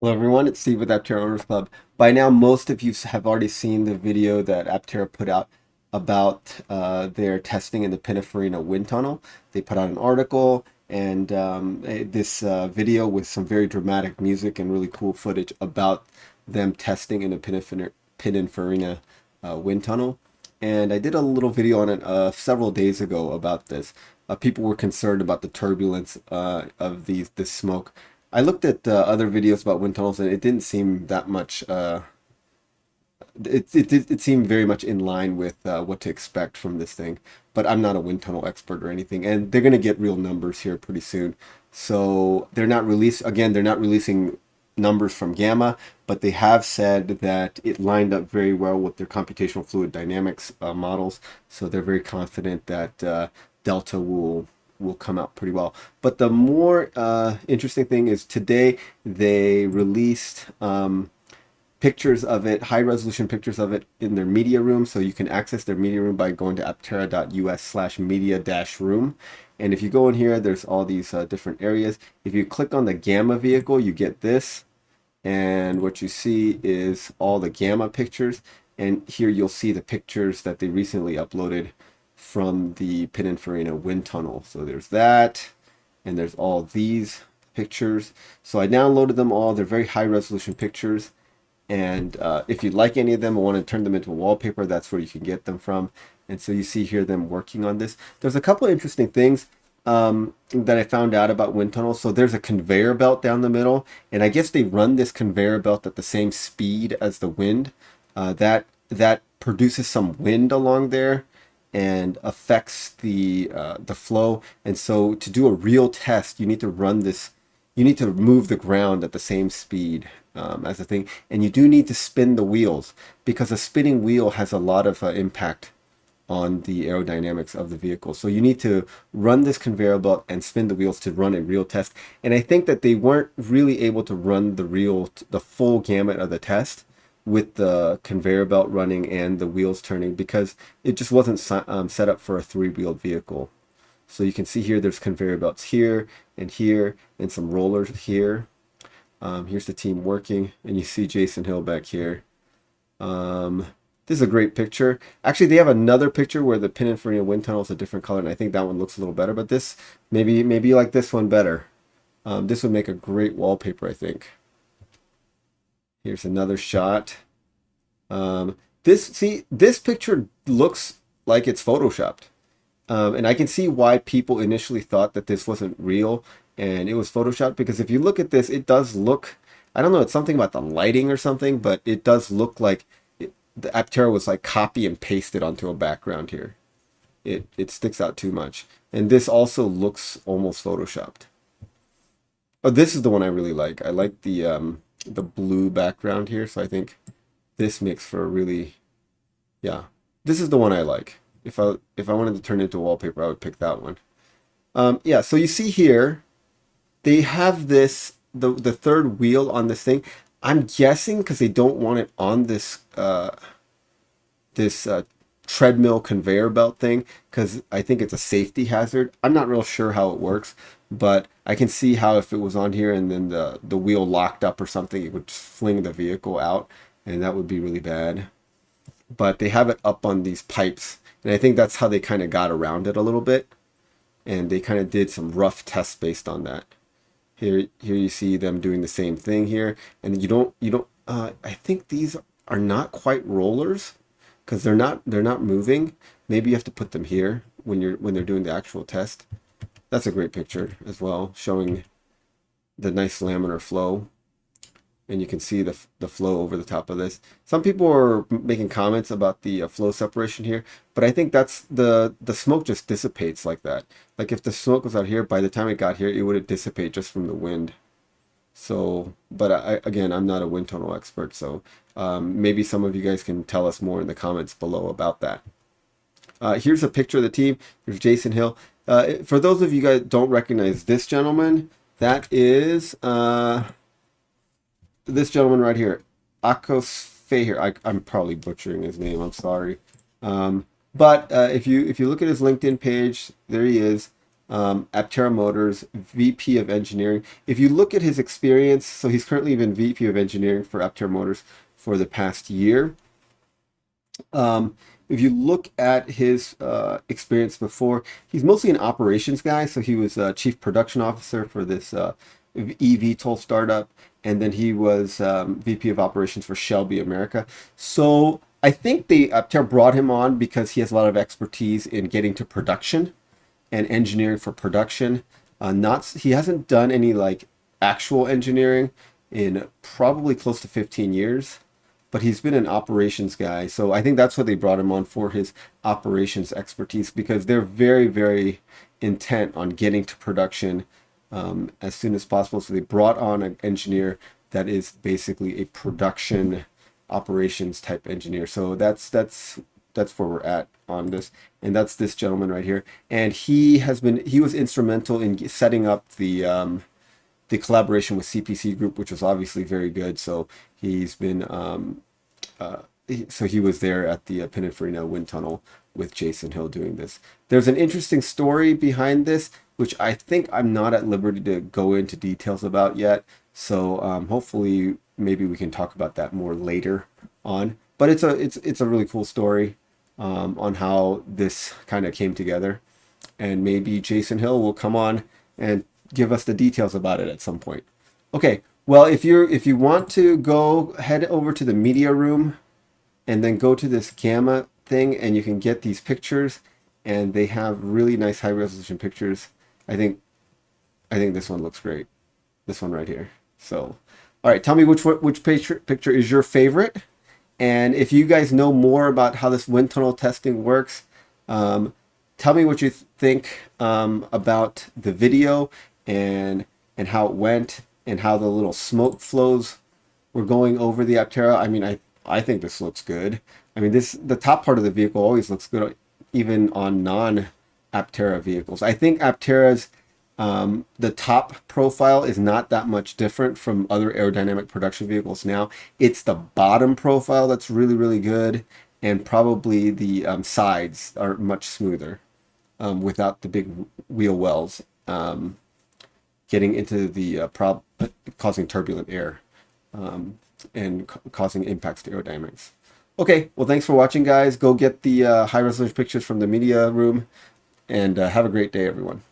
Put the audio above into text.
Hello everyone, it's Steve with Aptera Owners Club. By now, most of you have already seen the video that Aptera put out about their testing in the Pininfarina wind tunnel. They put out an article and this video with some very dramatic music and really cool footage about them testing in the Pininfarina wind tunnel. And I did a little video on it several days ago about this. People were concerned about the turbulence of this smoke. I looked at other videos about wind tunnels, and it didn't seem that much. It seemed very much in line with what to expect from this thing. But I'm not a wind tunnel expert or anything, and they're going to get real numbers here pretty soon. So they're not they're not releasing numbers from Gamma, but they have said that it lined up very well with their computational fluid dynamics models. So they're very confident that Delta will come out pretty well. But the more interesting thing is today they released pictures of it, high resolution pictures of it in their media room. So you can access their media room by going to aptera.us/media-room. And if you go in here, there's all these different areas. If you click on the Gamma vehicle, you get this. And what you see is all the Gamma pictures. And here you'll see the pictures that they recently uploaded from the Pininfarina wind tunnel. So there's that, and there's all these pictures. So I downloaded them all. They're very high resolution pictures. And if you'd like any of them or want to turn them into a wallpaper, that's where you can get them from. And so you see here them working on this. There's a couple of interesting things that I found out about wind tunnels. So there's a conveyor belt down the middle, and I guess they run this conveyor belt at the same speed as the wind. That produces some wind along there and affects the flow. And so to do a real test, you need to run this. You need to move the ground at the same speed as the thing, and you do need to spin the wheels because a spinning wheel has a lot of impact on the aerodynamics of the vehicle. So you need to run this conveyor belt and spin the wheels to run a real test. And I think that they weren't really able to run the full gamut of the test with the conveyor belt running and the wheels turning because it just wasn't set up for a three-wheeled vehicle. So you can see here there's conveyor belts here and some rollers here. Here's the team working, and you see Jason Hill back here. This is a great picture. Actually, they have another picture where the Pininfarina wind tunnel is a different color, and I think that one looks a little better. But this, maybe you like this one better. This would make a great wallpaper, I think. Here's another shot. This picture looks like it's photoshopped. And I can see why people initially thought that this wasn't real and it was photoshopped, because if you look at this, it does look, I don't know, it's something about the lighting or something, but it does look like the Aptera was like copy and pasted onto a background here. It sticks out too much. And this also looks almost photoshopped. Oh, this is the one I really like. I like the blue background here, so I think this makes for a really, yeah, this is the one I like. If I wanted to turn it into a wallpaper, I would pick that one. Yeah, so you see here, they have this, the third wheel on this thing. I'm guessing because they don't want it on this treadmill conveyor belt thing, because I think it's a safety hazard. I'm not real sure how it works, but I can see how if it was on here and then the wheel locked up or something, it would just fling the vehicle out, and that would be really bad. But they have it up on these pipes, and I think that's how they kind of got around it a little bit, and they kind of did some rough tests based on that. Here you see them doing the same thing here, and you don't. I think these are not quite rollers, because they're not moving. Maybe you have to put them here when they're doing the actual test. That's a great picture as well, showing the nice laminar flow. And you can see the flow over the top of this. Some people are making comments about the flow separation here, but I think that's the smoke just dissipates like that. Like if the smoke was out here, by the time it got here, it would dissipate just from the wind. So, but again, I'm not a wind tunnel expert, so maybe some of you guys can tell us more in the comments below about that. Here's a picture of the team. There's Jason Hill. For those of you guys don't recognize this gentleman, that is this gentleman right here, Akos Fahir. I'm probably butchering his name. I'm sorry. But if you look at his LinkedIn page, there he is. Aptera Motors, VP of Engineering. If you look at his experience, so he's currently been VP of Engineering for Aptera Motors for the past year. If you look at his experience before, he's mostly an operations guy. So he was chief production officer for this eVTOL startup, and then he was VP of operations for Shelby America. So I think Aptera brought him on because he has a lot of expertise in getting to production and engineering for production. Not He hasn't done any like actual engineering in probably close to 15 years, but he's been an operations guy. So I think that's what they brought him on for, his operations expertise, because they're very, very intent on getting to production as soon as possible. So they brought on an engineer that is basically a production operations type engineer. So that's where we're at on this. And that's this gentleman right here. And he was instrumental in setting up the collaboration with CPC Group, which was obviously very good. So he's been so he was there at the Pininfarina wind tunnel with Jason Hill doing this. There's an interesting story behind this, which I think I'm not at liberty to go into details about yet. So hopefully maybe we can talk about that more later on. But it's a really cool story on how this kind of came together. And maybe Jason Hill will come on and give us the details about it at some point. Okay, well, if you want to head over to the media room and then go to this gamma thing, and you can get these pictures, and they have really nice high resolution pictures. I think this one looks great. This one right here. So, all right, tell me which picture is your favorite, and if you guys know more about how this wind tunnel testing works, tell me what you think about the video and how it went, and how the little smoke flows were going over the Aptera. I mean, I think this looks good. I mean, the top part of the vehicle always looks good, even on non-Aptera vehicles. I think Aptera's the top profile is not that much different from other aerodynamic production vehicles now. It's the bottom profile that's really, really good, and probably the sides are much smoother without the big wheel wells getting into the causing turbulent air and causing impacts to aerodynamics. Okay, well, thanks for watching, guys. Go get the high resolution pictures from the media room, and have a great day, everyone.